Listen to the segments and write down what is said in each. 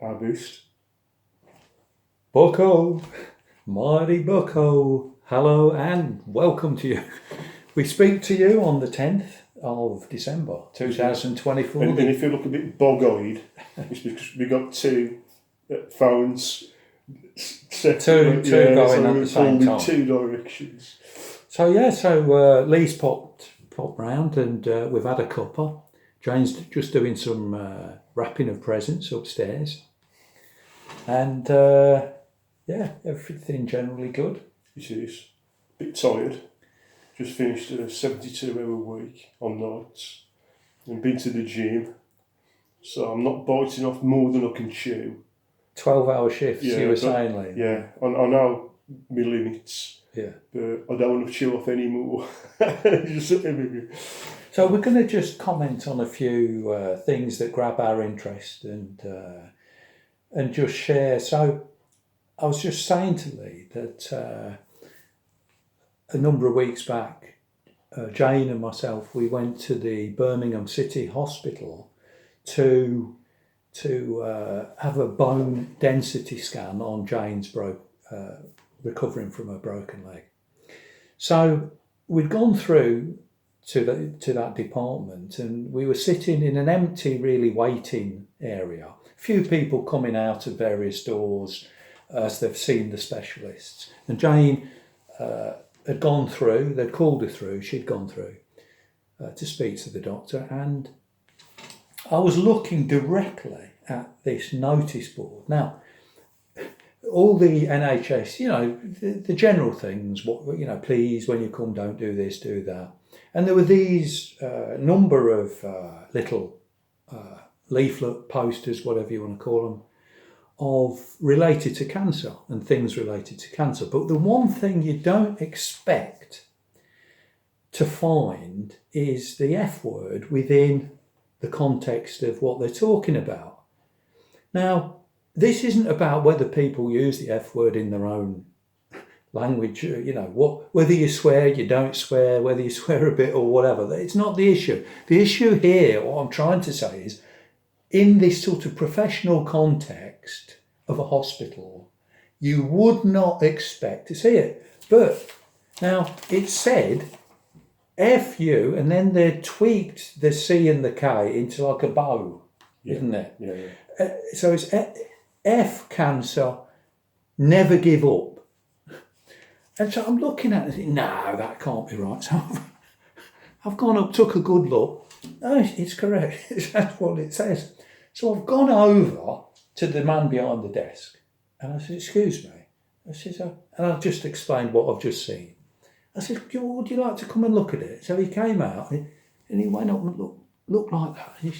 Our boost. Bucko, mighty Bucko, hello and welcome to you. We speak to you on the 10th of December 2024. And if you look a bit bog-eyed, it's because we got two phones set Two going at the same time. In two directions. So Lee's popped round and we've had a cuppa. Jane's just doing some wrapping of presents upstairs. And everything generally good. It is. A bit tired. Just finished a 72-hour week on nights and been to the gym. So I'm not biting off more than I can chew. 12-hour shifts, you were saying, Lee? Yeah, I know my limits. Yeah. But I don't want to chew off any more. So we're going to just comment on a few things that grab our interest and just share. So I was just saying to Lee that a number of weeks back, Jane and myself, we went to the Birmingham City Hospital to have a bone density scan on Jane's recovering from a broken leg. So we'd gone through to that department and we were sitting in an empty, really waiting area. A few people coming out of various doors as they've seen the specialists. And Jane had gone through, they'd called her through, she'd gone through to speak to the doctor, and I was looking directly at this notice board. Now, all the NHS, the general things, please, when you come, don't do this, do that. And there were these number of little leaflet posters, whatever you want to call them, related to cancer and things related to cancer. But the one thing you don't expect to find is the F word within the context of what they're talking about. Now, this isn't about whether people use the F word in their own language, whether you swear, you don't swear, whether you swear a bit or whatever. It's not the issue. The issue here, what I'm trying to say is, in this sort of professional context of a hospital, you would not expect to see it. But now it said FU, and then they tweaked the C and the K into like a bow, isn't it? Yeah. So it's F cancer, never give up. And so I'm looking at it and thinking, no, that can't be right. So I've gone up, took a good look. No, it's correct. That's what it says. So I've gone over to the man behind the desk and I said, excuse me. I said, and I've just explained what I've just seen. I said, would you like to come and look at it? So he came out and he went up and looked like that. And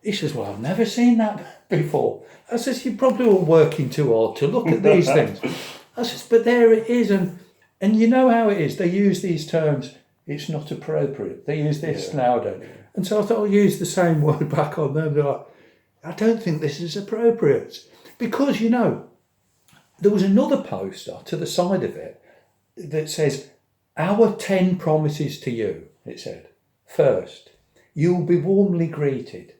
he says, well, I've never seen that before. I says, you probably were working too hard to look at these things. I says, but there it is. And you know how it is. They use these terms, it's not appropriate. They use this nowadays. Yeah. And so I thought I'll use the same word back on them. They're like, I don't think this is appropriate. Because, there was another poster to the side of it that says, our 10 promises to you, it said. First, you'll be warmly greeted.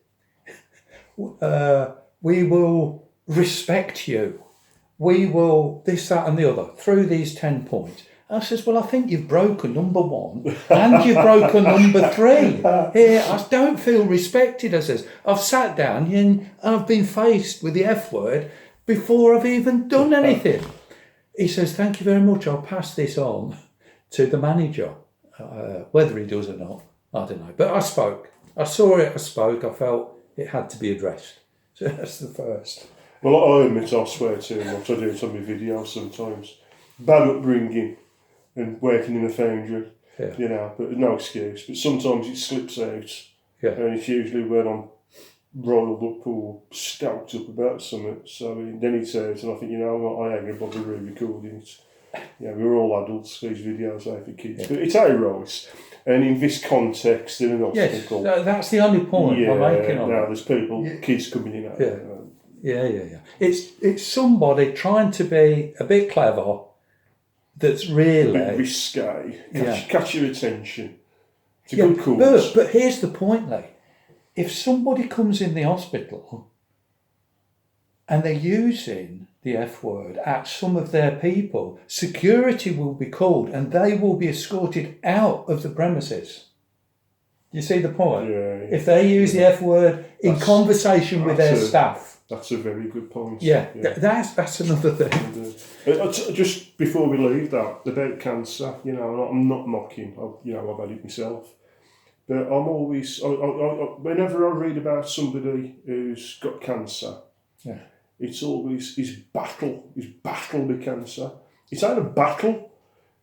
We will respect you. We will this, that and the other through these 10 points. I says, well, I think you've broken number 1 and you've broken number 3. Here, I don't feel respected. I says, I've sat down and I've been faced with the F word before I've even done anything. He says, thank you very much. I'll pass this on to the manager. Whether he does or not, I don't know. But I spoke. I saw it, I spoke. I felt it had to be addressed. So that's the first. Well, I admit I swear to him. I do it on my videos sometimes. Bad upbringing and working in a foundry, but no excuse. But sometimes it slips out, and it's usually when I'm riled up or stoked up about something. So then he says, and I think, I ain't going to bother re-recording it. We're all adults, these videos are for kids. But it's right. And in this context, in an hospital... Yes, that's the only point I'm making on it. There's people, kids coming in out. Yeah. It's somebody trying to be a bit clever that's really... A bit risque. Catch your attention. It's a good cause. But here's the point, Lee. if somebody comes in the hospital and they're using the F word at some of their people, security will be called and they will be escorted out of the premises. You see the point? Yeah. If they use the F word in conversation with their staff. That's a very good point. Yeah. That's another thing. Just before we leave that, about cancer, I'm not mocking, I've had it myself. But I'm always, whenever I read about somebody who's got cancer, it's always his battle with cancer. It's not a battle,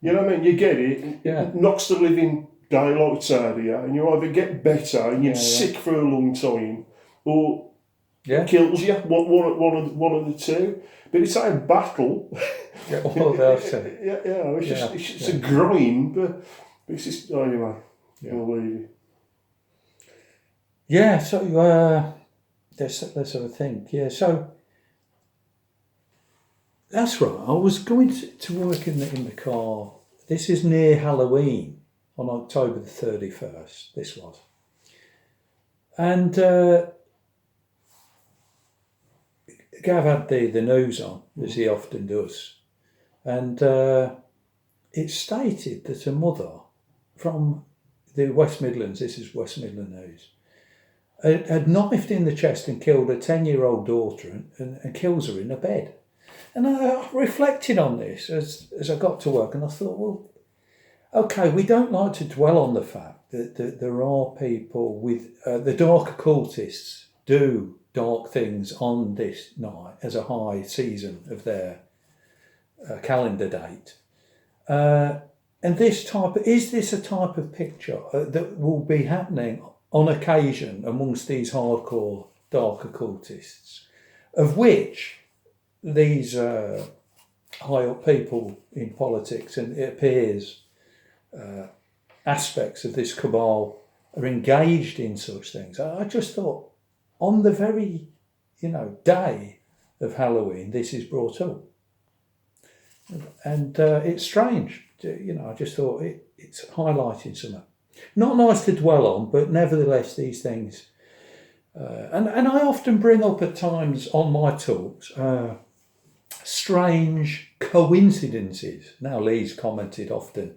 you know what I mean? You get it, it knocks the living daylights out of you, and you either get better and you're sick for a long time, or kills you, one of the two. But it's not a battle. It's a grind, but it's just, anyway, we'll leave it. Yeah, so let's have a think. Yeah, so that's right. I was going to work in the car. This is near Halloween on October the 31st. This was, and Gav had the news on, as he often does, and it stated that a mother from the West Midlands. This is West Midland News. Had knifed in the chest and killed a 10-year-old daughter and kills her in a bed. And I reflected on this as I got to work, and I thought, well, okay, we don't like to dwell on the fact that there are people with the dark occultists do dark things on this night as a high season of their calendar date. And is this a type of picture that will be happening on occasion amongst these hardcore dark occultists, of which these high up people in politics, and it appears aspects of this cabal are engaged in such things? I just thought, on the very day of Halloween, this is brought up, and it's strange. I just thought it's highlighting something. Not nice to dwell on, but nevertheless, these things. And I often bring up at times on my talks strange coincidences. Now, Lee's commented often,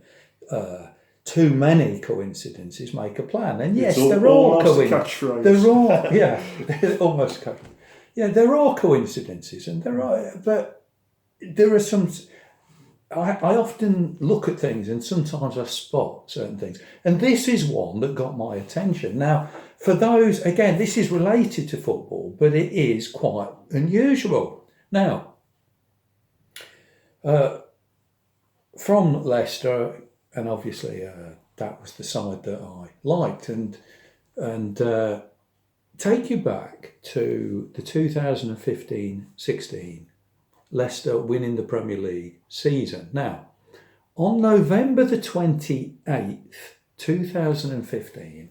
too many coincidences make a plan. And yes, there are coincidences. There are, almost catchphrase. Yeah, there are coincidences, and but there are some. I often look at things and sometimes I spot certain things. And this is one that got my attention. Now, for those, again, this is related to football, but it is quite unusual. Now, from Leicester, and obviously that was the side that I liked, and take you back to the 2015-16 Leicester winning the Premier League season. Now, on November the 28th, 2015,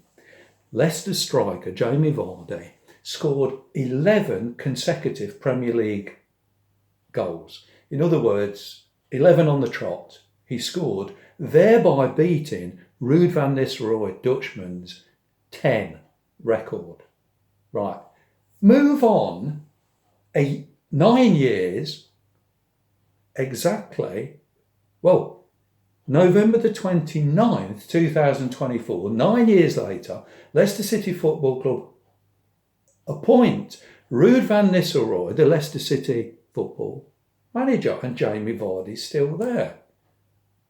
Leicester striker Jamie Vardy scored 11 consecutive Premier League goals. In other words, 11 on the trot. He scored, thereby beating Ruud van Nistelrooy Dutchman's 10 record. Right. Move on 9 years, exactly, November the 29th, 2024, 9 years later, Leicester City Football Club appoint Ruud van Nistelrooy, the Leicester City football manager, and Jamie Vardy's still there.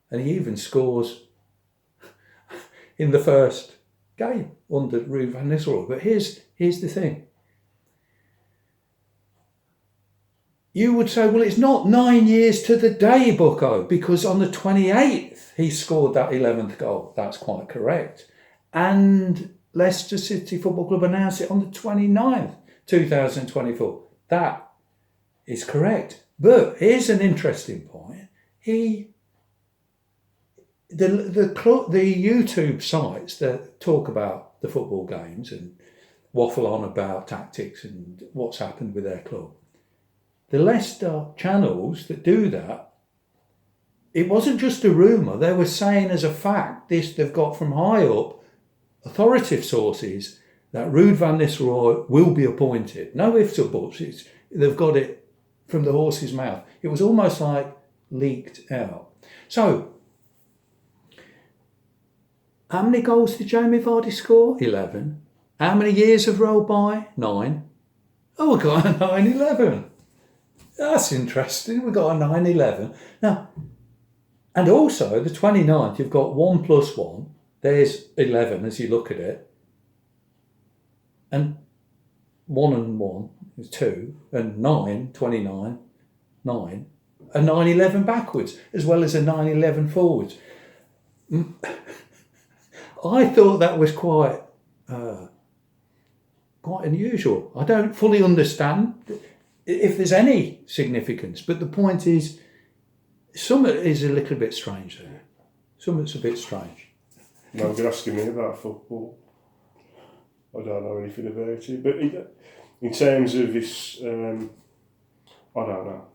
And he even scores in the first game under Ruud van Nistelrooy. But here's the thing. You would say, well, it's not 9 years to the day, Bucko, because on the 28th he scored that 11th goal. That's quite correct. And Leicester City Football Club announced it on the 29th, 2024. That is correct. But here's an interesting point. The YouTube sites that talk about the football games and waffle on about tactics and what's happened with their club, the Leicester channels that do that, it wasn't just a rumour. They were saying as a fact, this they've got from high up authoritative sources, that Ruud van Nistelrooy will be appointed. No ifs or buts. They've got it from the horse's mouth. It was almost like leaked out. So, how many goals did Jamie Vardy score? 11. How many years have rolled by? 9. Oh, we've got a 9-11. That's interesting. We've got a 9-11. Now, and also the 29th, you've got 1 plus 1. There's 11 as you look at it. And 1 and 1 is 2. And 9, 29, 9. A 9-11 backwards, as well as a 9-11 forwards. I thought that was quite unusual. I don't fully understand if there's any significance, but the point is, some is a little bit strange there. Something's a bit strange. No, you're asking me about football. I don't know anything about it, but in terms of this, I don't know.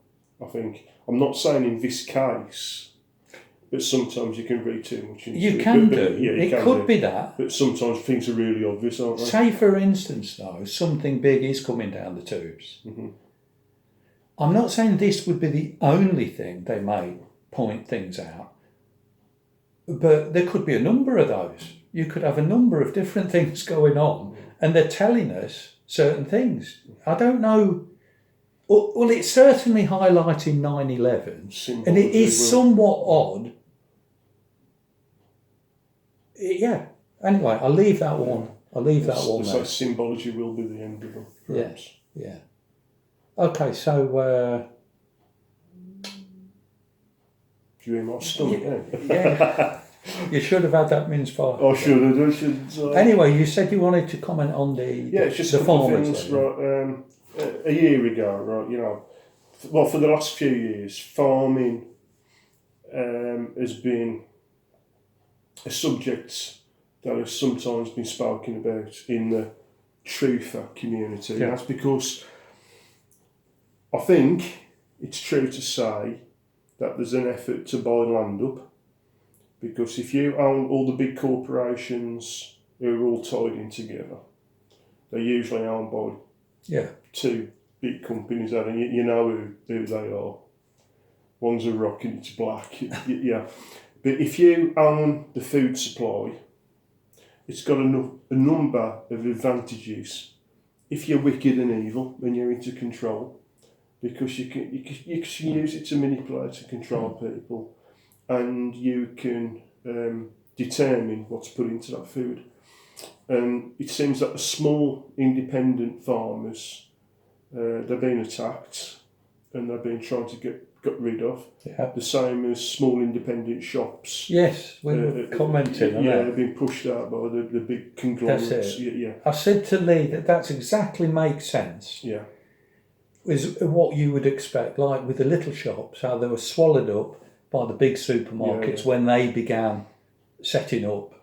I think, I'm not saying in this case, but sometimes you can read too much into it. You can do. It could be that. But sometimes things are really obvious, aren't they? Say, for instance, though, something big is coming down the tubes. Mm-hmm. I'm not saying this would be the only thing they may point things out, but there could be a number of those. You could have a number of different things going on, and they're telling us certain things. I don't know. Well, it's certainly highlighting 9/11, and it is somewhat odd. Yeah. Anyway, I'll leave that one. So symbology will be the end of them. Perhaps. Yeah. Okay, so. Do you hear my stomach? Yeah. You should have had that mince pie. I should have. Anyway, you said you wanted to comment on it's just the a couple farmers. of things, right? A year ago, right? For the last few years, farming has been a subject that has sometimes been spoken about in the truther community. Yeah. That's because I think it's true to say that there's an effort to buy land up, because if you own all the big corporations who are all tied in together, they're usually owned by two big companies, and you know who they are. One's a rock and it's black. Yeah. But if you own the food supply, it's got a number of advantages if you're wicked and evil and you're into control, because you can use it to manipulate and control people, and you can determine what's put into that food. And it seems that the small independent farmers, they're being attacked and they're being tried to get rid of. Yeah. The same as small independent shops. Yes, we were commenting on that. Yeah, they've been pushed out by the big conglomerates. That's it. Yeah. I said to Lee that's exactly makes sense. Yeah. Is what you would expect, like with the little shops, how they were swallowed up by the big supermarkets when they began setting up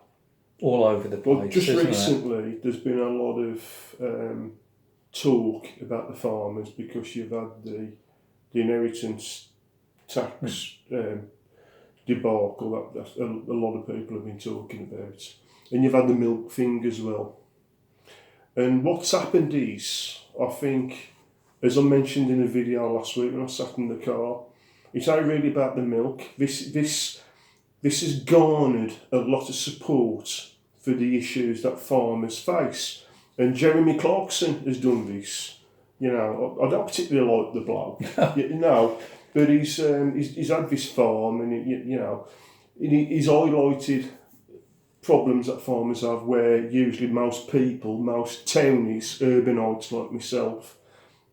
all over the place. Well, just recently, there's been a lot of talk about the farmers, because you've had the inheritance tax debacle that a lot of people have been talking about, and you've had the milk thing as well. And what's happened is, I think, as I mentioned in a video last week when I sat in the car, it's not really about the milk. This has garnered a lot of support for the issues that farmers face, and Jeremy Clarkson has done this. You know, I don't particularly like the bloke, but he's had this farm, and he's highlighted problems that farmers have, where usually most people, most townies, urbanites like myself,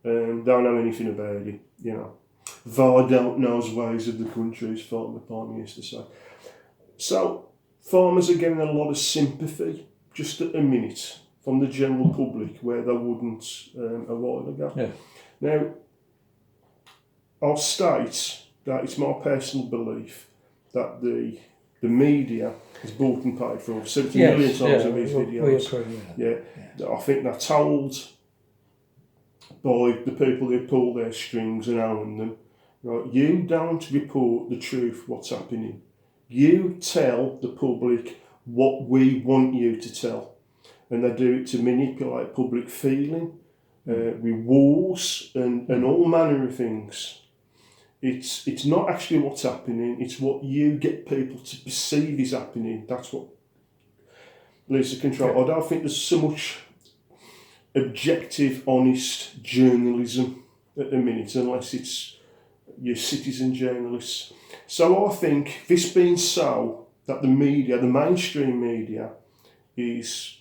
don't know anything about it. You know, Var don't knows ways of the country, as Farmer Palmer used to say. So farmers are getting a lot of sympathy just at a minute from the general public, where they wouldn't a while ago. Yeah. Now, I'll state that it's my personal belief that the media is bought and paid for. I've said it a million times in these videos. We agree with that. Yeah. I think they're told by the people who pull their strings and own them, right, you don't report the truth, what's happening. You tell the public what we want you to tell. and they do it to manipulate public feeling with wars and all manner of things. It's not actually what's happening, it's what you get people to perceive is happening. That's what leads to control. Yeah. I don't think there's so much objective, honest journalism at the minute, unless it's your citizen journalists. So I think this being so, that the media, the mainstream media, is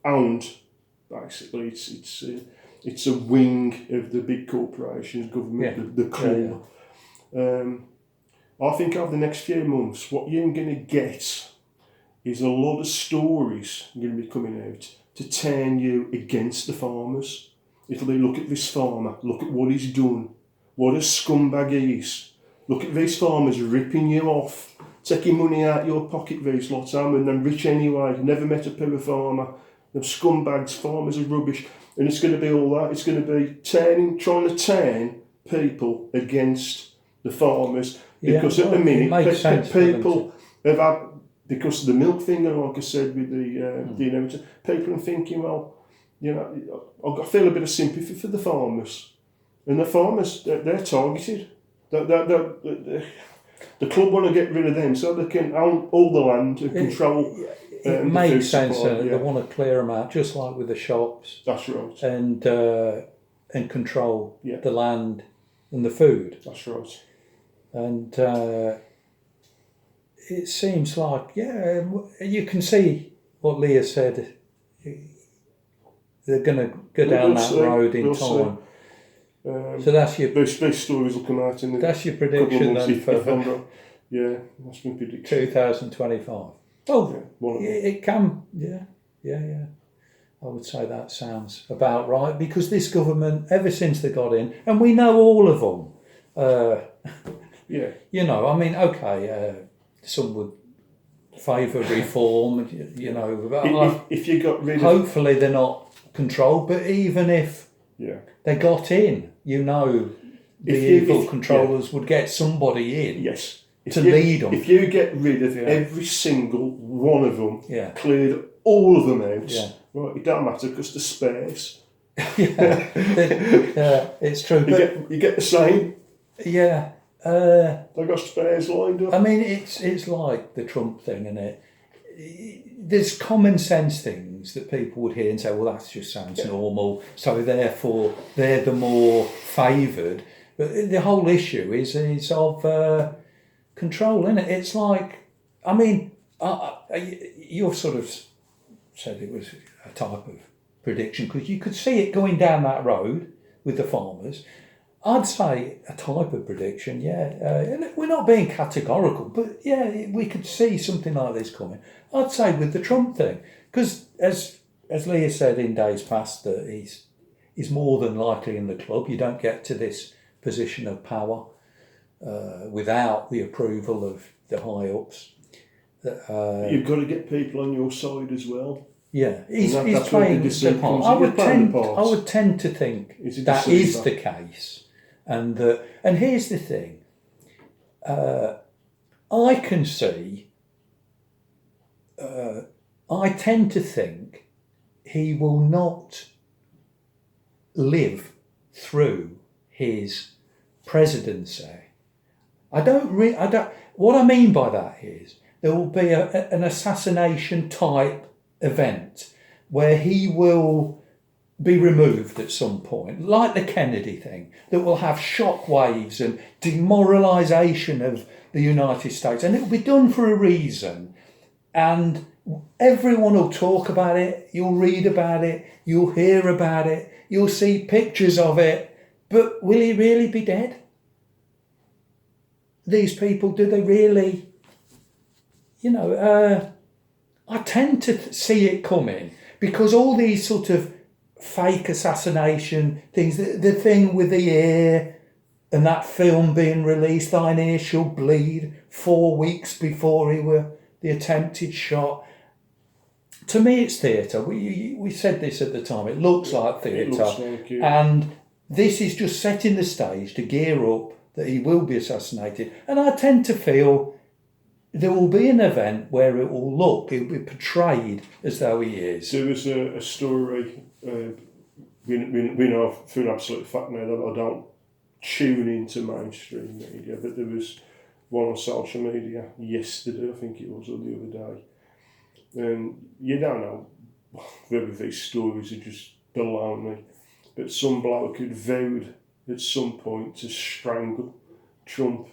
owned, basically. It's a wing of the big corporations, government, the club. I think over the next few months, what you're going to get is a lot of stories going to be coming out to turn you against the farmers. It'll be, look at this farmer, look at what he's done, what a scumbag he is. Look at these farmers ripping you off, taking money out your pocket, these lots, and they're rich anyway, never met a poor farmer. Them scumbags, farmers are rubbish. And it's going to be all that. It's going to be trying to turn people against the farmers. Because at the minute, people have had, because of the milk thing, and like I said with the people are thinking, well, I feel a bit of sympathy for the farmers. And the farmers, they're targeted. The club want to get rid of them so they can own all the land and control. It makes sense. They want to clear them out, just like with the shops. That's right. And control the land and the food. That's right. And it seems like, you can see what Leah said. They're going to go down that road in time. So that's your... Those stories will come out in the... That's your prediction then for... that's my prediction. 2025. Oh, it can... Yeah. I would say that sounds about right, because this government, ever since they got in, and we know all of them, some would favour reform, but if you got rid of... Hopefully they're not controlled, but even if they got in, the evil controllers would get somebody in to lead them. If you get rid of every single one of them, cleared all of them out, right, it don't matter because the spares. It's true. You get the same. Yeah. They got spares lined up. I mean, it's like the Trump thing, isn't it? There's common sense things that people would hear and say, well, that just sounds normal, so therefore they're the more favoured. But the whole issue is of control, isn't it? It's like, I mean, you've sort of said it was a type of prediction because you could see it going down that road with the farmers. I'd say a type of prediction, we're not being categorical, but we could see something like this coming. I'd say with the Trump thing, because as Leah said in days past, that he's more than likely in the club. You don't get to this position of power without the approval of the high ups. You've got to get people on your side as well. Yeah, he's playing the part. I would tend to think that is the case. And here's the thing, I can see, I tend to think he will not live through his presidency. What I mean by that is there will be an assassination type event where he will be removed at some point, like the Kennedy thing, that will have shockwaves and demoralisation of the United States, and it will be done for a reason, and everyone will talk about it, you'll read about it, you'll hear about it, you'll see pictures of it, but will he really be dead? These people, do they really? I tend to see it coming, because all these sort of fake assassination things, the thing with the ear and that film being released, Thine Ear Shall Bleed, 4 weeks before the attempted shot. To me, it's theatre. We said this at the time. It looks like theatre. And this is just setting the stage to gear up that he will be assassinated. And I tend to feel there will be an event where it will be portrayed as though he is. There was a story, we know for an absolute fact now that I don't tune into mainstream media, but there was one on social media yesterday, I think it was, or the other day, and you don't know whether these stories are just baloney, but some bloke had vowed at some point to strangle Trump.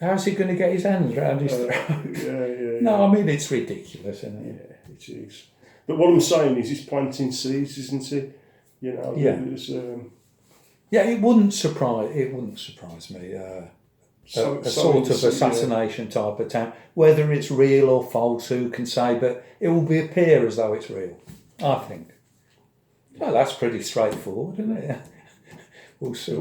How's he going to get his hands around his throat? No, I mean, it's ridiculous, isn't it? Yeah, it is. But what I'm saying is he's planting seeds, isn't he? You know, it wouldn't surprise me. A sort of assassination type attempt, whether it's real or false, who can say? But it will appear as though it's real, I think. Well, that's pretty straightforward, isn't it? We'll see.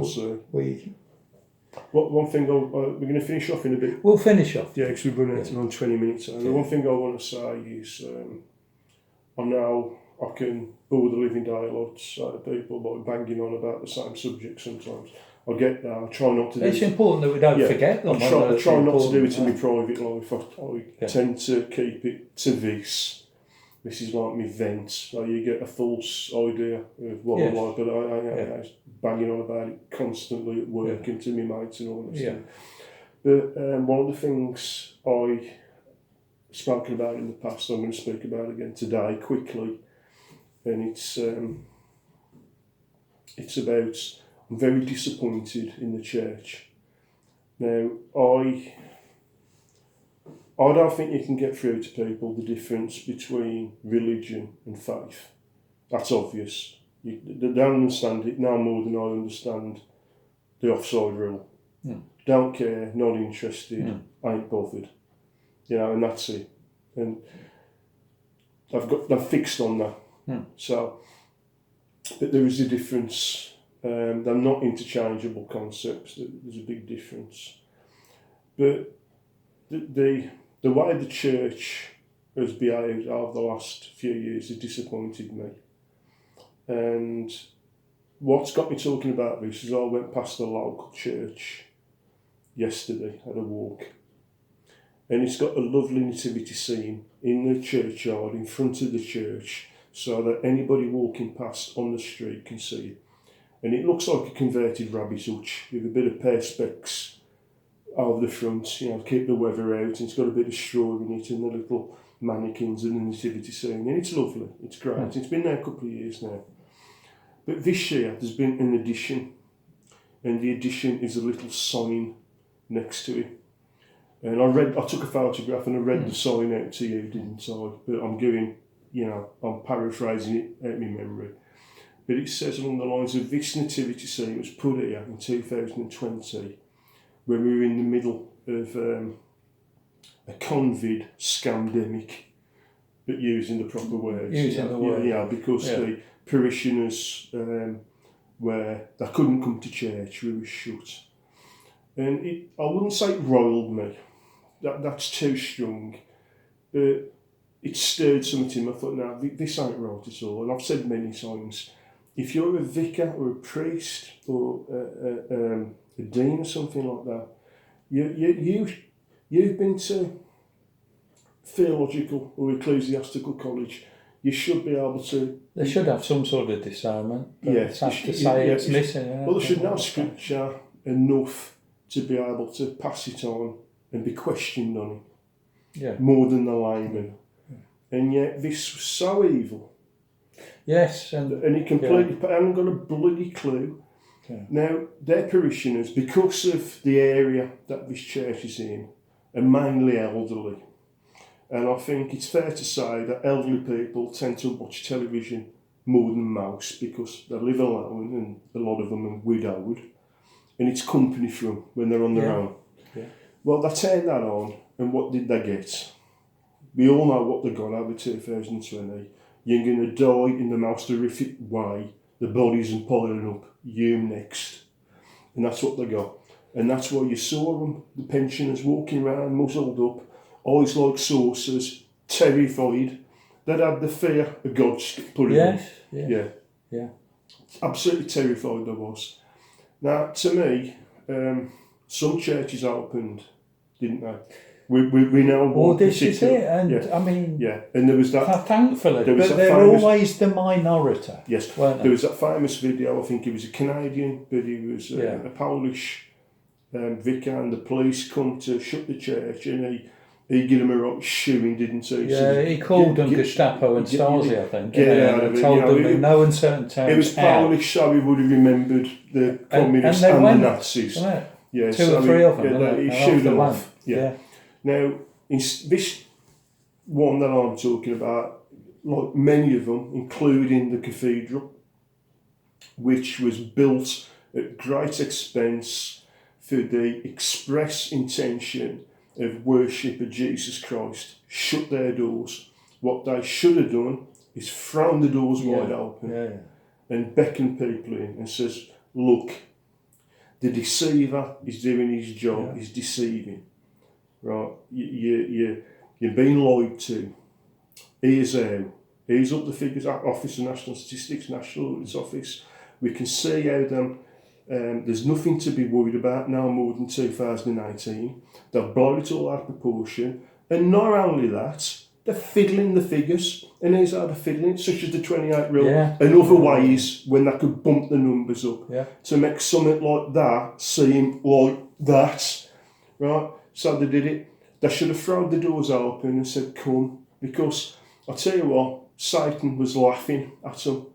One thing we're going to finish off in a bit. We'll finish off. Yeah, because we've run out on 20 minutes. The one thing I want to say is, I know I can bore the living daylights out of people by banging on about the same subject sometimes. I get that. I try not to do it. It's important that we don't forget them. I try not to do it in my private life. I tend to keep it to this. This is like my vent. So you get a false idea of what I like, but I banging on about it constantly at work and to my mates and all that stuff. But one of the things I've spoken about in the past, I'm going to speak about again today quickly, and it's about, I'm very disappointed in the church. Now, I don't think you can get through to people the difference between religion and faith. That's obvious. They don't understand it no more than I understand the offside rule. Don't care, not interested, ain't bothered. You know, and that's it. And they're fixed on that. So, but there is a difference. They're not interchangeable concepts. There's a big difference. But the way the church has behaved over the last few years has disappointed me. And what's got me talking about this is I went past the local church yesterday, had a walk, and it's got a lovely nativity scene in the churchyard in front of the church so that anybody walking past on the street can see it. And it looks like a converted rabbit hutch with a bit of perspex over the front, you know, to keep the weather out, and it's got a bit of straw in it and the little mannequins and the nativity scene, and it's lovely, it's great. It's been there a couple of years now. But this year there's been an addition, and the addition is a little sign next to it. And I took a photograph and I read the sign out to you, didn't I? But I'm paraphrasing it out of my memory. But it says along the lines of, this nativity scene was put here in 2020 when we were in the middle of a COVID scamdemic, but using the proper words. Because the parishioners they couldn't come to church, we were shut. And I wouldn't say it roiled me, that's too strong, but it stirred something in me. I thought, no, this ain't right at all. And I've said many times, if you're a vicar or a priest or a dean or something like that, you've been to theological or ecclesiastical college, you should be able to... They should have some sort of discernment. Yes. It's missing. Well, they should know scripture enough to be able to pass it on and be questioned on it. Yeah. More than the layman. Yeah. And yet this was so evil. Yes. And he completely haven't got a bloody clue. Yeah. Now, their parishioners, because of the area that this church is in, are mainly elderly. And I think it's fair to say that elderly people tend to watch television more than most because they live alone and a lot of them are widowed. And it's company for them when they're on their own. Yeah. Well, they turned that on, and what did they get? We all know what they got over 2020. You're going to die in the most horrific way. The bodies are piling up. You next. And that's what they got. And that's why you saw them, the pensioners, walking around, muzzled up, eyes like saucers, terrified. They'd had the fear of God put in them. Yeah. Absolutely terrified they was. Now, to me, some churches opened didn't they? We know Well, one this is particular. it, and Yeah. I mean, Yeah, and there was that. thankfully, there was but that they're famous- always the minority. Yes, weren't they? there was that famous video. I think he was a Canadian, but he was Yeah. a Polish vicar, and the police come to shut the church, and he gave him a right shoeing, didn't he? Yeah, So he called them get- Gestapo and get- Stasi, I think. get and out of it, told you know, them in no uncertain terms. It was Polish, so he would have remembered the communists they and, went, the Nazis. wasn't it? Yeah, Two so or three of them. Yeah, wasn't he it? They're shooed off the them land. off. Yeah. Now, this one that I'm talking about, like many of them, including the cathedral, which was built at great expense for the express intention of worship of Jesus Christ, shut their doors. What they should have done is thrown the doors wide open and beckon people in and says, look, the deceiver is doing his job, he's deceiving. Right? You're being lied to. Here's how. Here's up the figures, Office of National Statistics, National Audit Office. We can see how there's nothing to be worried about now more than 2018. They've blown it all out of proportion. And not only that, they're fiddling the figures. And here's how they're fiddling, such as the 28 rule and other ways when they could bump the numbers up to make something like that seem like that. Right? So they did it. They should have thrown the doors open and said, come. Because, I'll tell you what, Satan was laughing at them.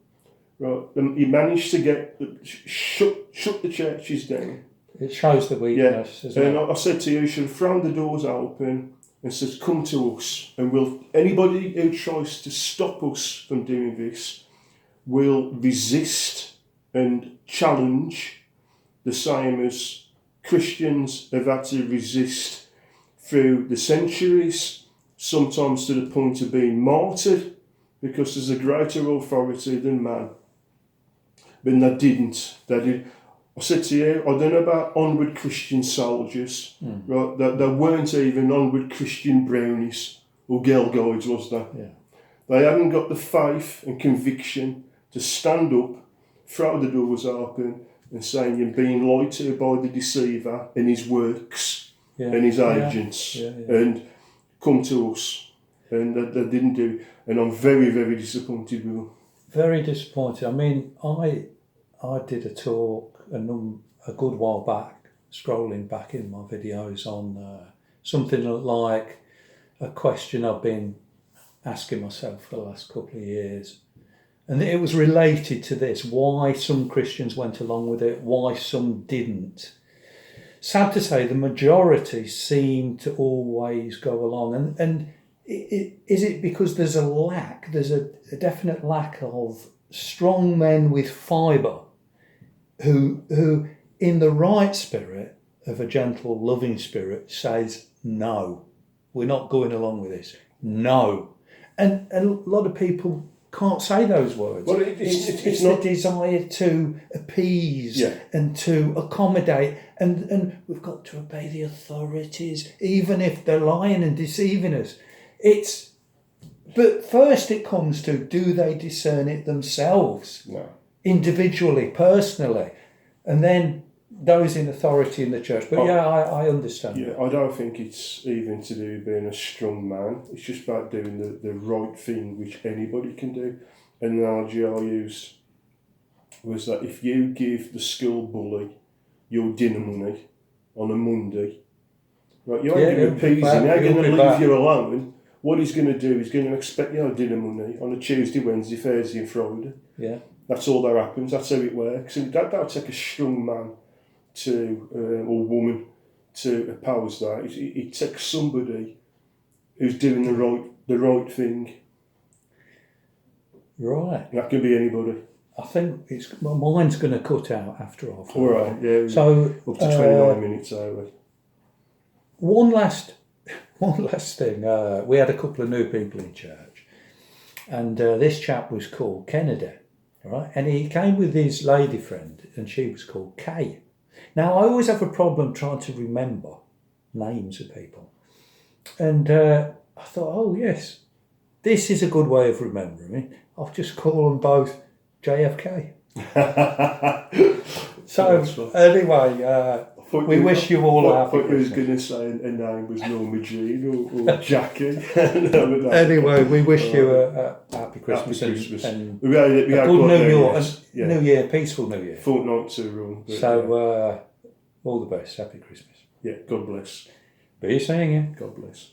Right? He managed to get shut the churches down. It shows the weakness, isn't it? And I said to you, you should have thrown the doors open and said, come to us, and anybody who tries to stop us from doing this will resist and challenge, the same as Christians have had to resist through the centuries, sometimes to the point of being martyred, because there's a greater authority than man. But they didn't. They did. I said to you, I don't know about onward Christian soldiers, right? There weren't even onward Christian brownies or girl guides, was there? Yeah. They hadn't got the faith and conviction to stand up, throw the doors open, and saying you're being lied to by the deceiver and his works and his agents, and come to us. And they didn't do it. And I'm very, very disappointed with them. Very disappointed. I mean, I did a talk a good while back, scrolling back in my videos on something like a question I've been asking myself for the last couple of years. And it was related to this, why some Christians went along with it, why some didn't. Sad to say, the majority seem to always go along. And is it because there's a definite lack of strong men with fibre who in the right spirit of a gentle, loving spirit says, no, we're not going along with this. No. And a lot of people can't say those words. Well, it's not the desire to appease and to accommodate, and we've got to obey the authorities, even if they're lying and deceiving us. But first it comes to, do they discern it themselves? No. Individually, personally, and then those in authority in the church. But I understand. Yeah, I don't think it's even to do with being a strong man. It's just about doing the right thing, which anybody can do. An analogy I used was that if you give the school bully your dinner money on a Monday, right, you ain't going to appease him, you ain't going to leave you alone. What he's going to do, he's going to expect your dinner money on a Tuesday, Wednesday, Thursday and Friday. Yeah. That's all that happens, that's how it works. And that'll take a strong man to or woman to oppose that. It takes somebody who's doing the right thing. Right. That can be anybody. I think mine's going to cut out after all. All right. Yeah. So up to 29 minutes, are we? One last thing. We had a couple of new people in church, and this chap was called Kennedy, right? And he came with his lady friend, and she was called Kay. Now, I always have a problem trying to remember names of people. And I thought, oh, yes, this is a good way of remembering it. I'll just call them both JFK. So, anyway... We wish you all a happy Christmas. I was Christmas. going to say a name was Norma Jean or Jackie. Anyway, we wish you a happy Christmas, Happy Christmas. and we a had good got New there, Year, yes. New Year, peaceful New Year. Fortnight to run. So, all the best. Happy Christmas. Yeah, God bless. Be seeing you. God bless.